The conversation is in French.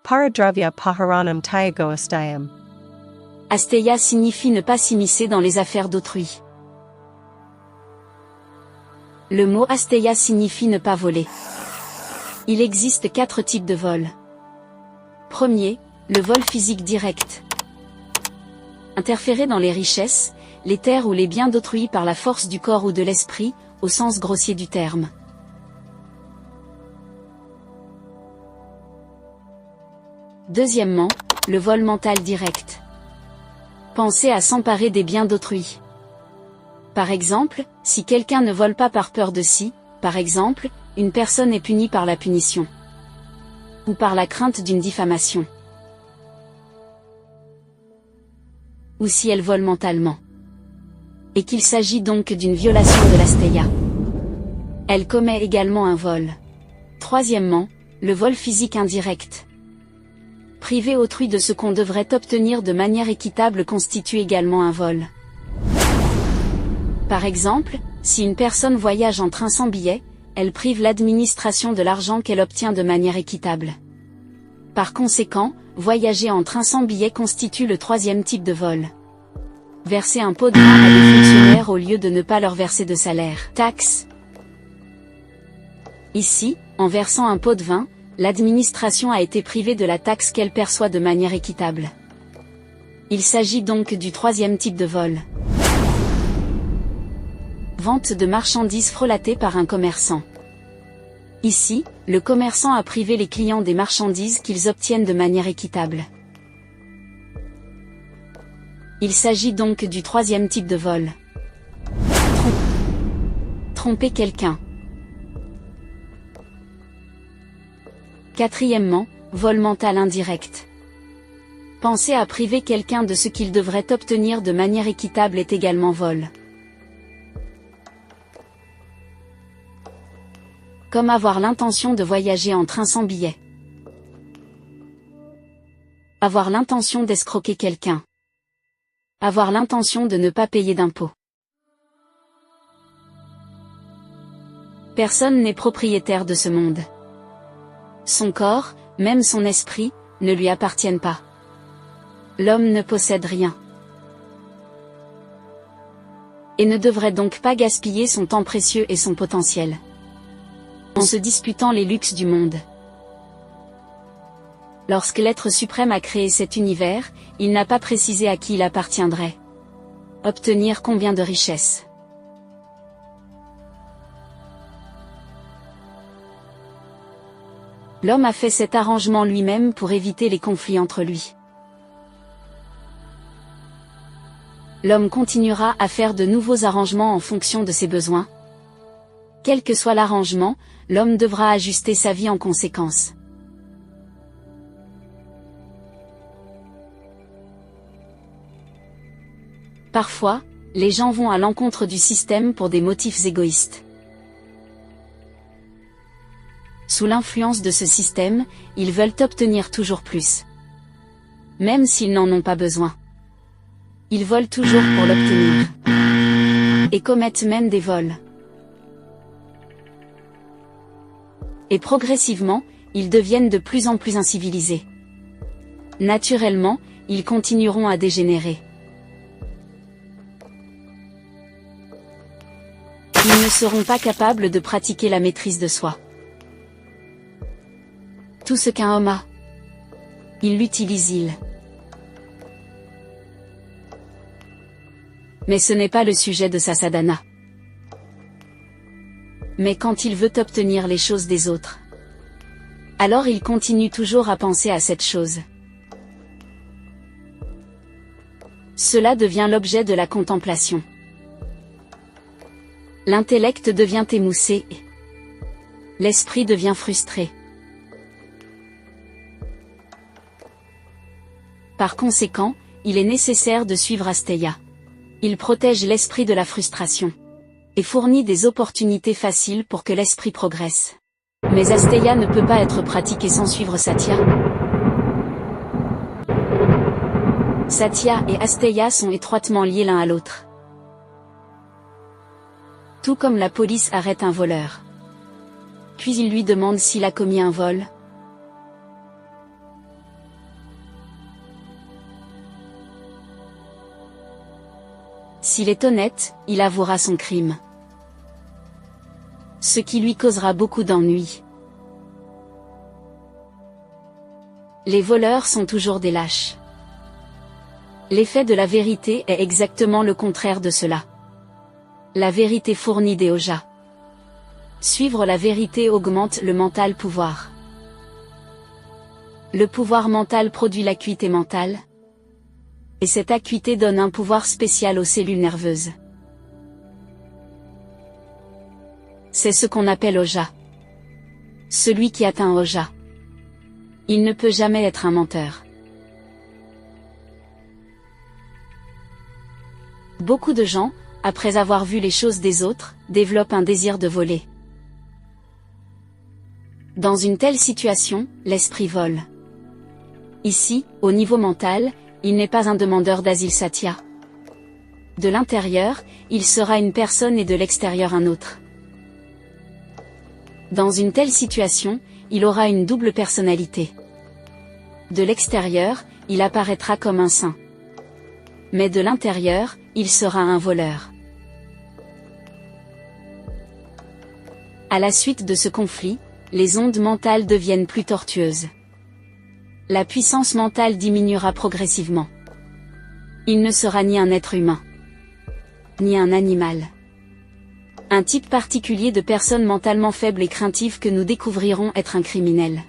Paradravya paharanam tyagoastayam. Asteya signifie ne pas s'immiscer dans les affaires d'autrui. Le mot asteya signifie ne pas voler. Il existe 4 types de vol. Premier, le vol physique direct. Interférer dans les richesses, les terres ou les biens d'autrui par la force du corps ou de l'esprit, au sens grossier du terme. Deuxièmement, le vol mental direct. Penser à s'emparer des biens d'autrui. Par exemple, si quelqu'un ne vole pas par peur de si, par exemple, une personne est punie par la punition. Ou par la crainte d'une diffamation. Ou si elle vole mentalement. Et qu'il s'agit donc d'une violation de l'asteya. Elle commet également un vol. Troisièmement, le vol physique indirect. Priver autrui de ce qu'on devrait obtenir de manière équitable constitue également un vol. Par exemple, si une personne voyage en train sans billet, elle prive l'administration de l'argent qu'elle obtient de manière équitable. Par conséquent, voyager en train sans billet constitue le troisième type de vol. Verser un pot de vin à des fonctionnaires au lieu de ne pas leur verser de salaire. Taxe. Ici, en versant un pot de vin, l'administration a été privée de la taxe qu'elle perçoit de manière équitable. Il s'agit donc du troisième type de vol. Vente de marchandises frelatées par un commerçant. Ici, le commerçant a privé les clients des marchandises qu'ils obtiennent de manière équitable. Il s'agit donc du troisième type de vol. Tromper quelqu'un. Quatrièmement, vol mental indirect. Penser à priver quelqu'un de ce qu'il devrait obtenir de manière équitable est également vol. Comme avoir l'intention de voyager en train sans billet. Avoir l'intention d'escroquer quelqu'un. Avoir l'intention de ne pas payer d'impôts. Personne n'est propriétaire de ce monde. Son corps, même son esprit, ne lui appartiennent pas. L'homme ne possède rien. Et ne devrait donc pas gaspiller son temps précieux et son potentiel. En se disputant les luxes du monde. Lorsque l'être suprême a créé cet univers, il n'a pas précisé à qui il appartiendrait. Obtenir combien de richesses. L'homme a fait cet arrangement lui-même pour éviter les conflits entre lui. L'homme continuera à faire de nouveaux arrangements en fonction de ses besoins. Quel que soit l'arrangement, l'homme devra ajuster sa vie en conséquence. Parfois, les gens vont à l'encontre du système pour des motifs égoïstes. Sous l'influence de ce système, ils veulent obtenir toujours plus. Même s'ils n'en ont pas besoin. Ils volent toujours pour l'obtenir. Et commettent même des vols. Et progressivement, ils deviennent de plus en plus incivilisés. Naturellement, ils continueront à dégénérer. Ils ne seront pas capables de pratiquer la maîtrise de soi. Tout ce qu'un homme a, il l'utilise. Mais ce n'est pas le sujet de sa sadhana. Mais quand il veut obtenir les choses des autres, alors il continue toujours à penser à cette chose. Cela devient l'objet de la contemplation. L'intellect devient émoussé. L'esprit devient frustré. Par conséquent, il est nécessaire de suivre Asteya. Il protège l'esprit de la frustration. Et fournit des opportunités faciles pour que l'esprit progresse. Mais Asteya ne peut pas être pratiqué sans suivre Satya. Satya et Asteya sont étroitement liés l'un à l'autre. Tout comme la police arrête un voleur. Puis il lui demande s'il a commis un vol. S'il est honnête, il avouera son crime. Ce qui lui causera beaucoup d'ennuis. Les voleurs sont toujours des lâches. L'effet de la vérité est exactement le contraire de cela. La vérité fournit des ojas. Suivre la vérité augmente le mental pouvoir. Le pouvoir mental produit l'acuité mentale. Et cette acuité donne un pouvoir spécial aux cellules nerveuses. C'est ce qu'on appelle oja. Celui qui atteint oja. Il ne peut jamais être un menteur. Beaucoup de gens, après avoir vu les choses des autres, développent un désir de voler. Dans une telle situation, l'esprit vole. Ici, au niveau mental, il n'est pas un demandeur d'asile Satya. De l'intérieur, il sera une personne et de l'extérieur un autre. Dans une telle situation, il aura une double personnalité. De l'extérieur, il apparaîtra comme un saint. Mais de l'intérieur, il sera un voleur. À la suite de ce conflit, les ondes mentales deviennent plus tortueuses. La puissance mentale diminuera progressivement. Il ne sera ni un être humain, ni un animal. Un type particulier de personne mentalement faible et craintive que nous découvrirons être un criminel.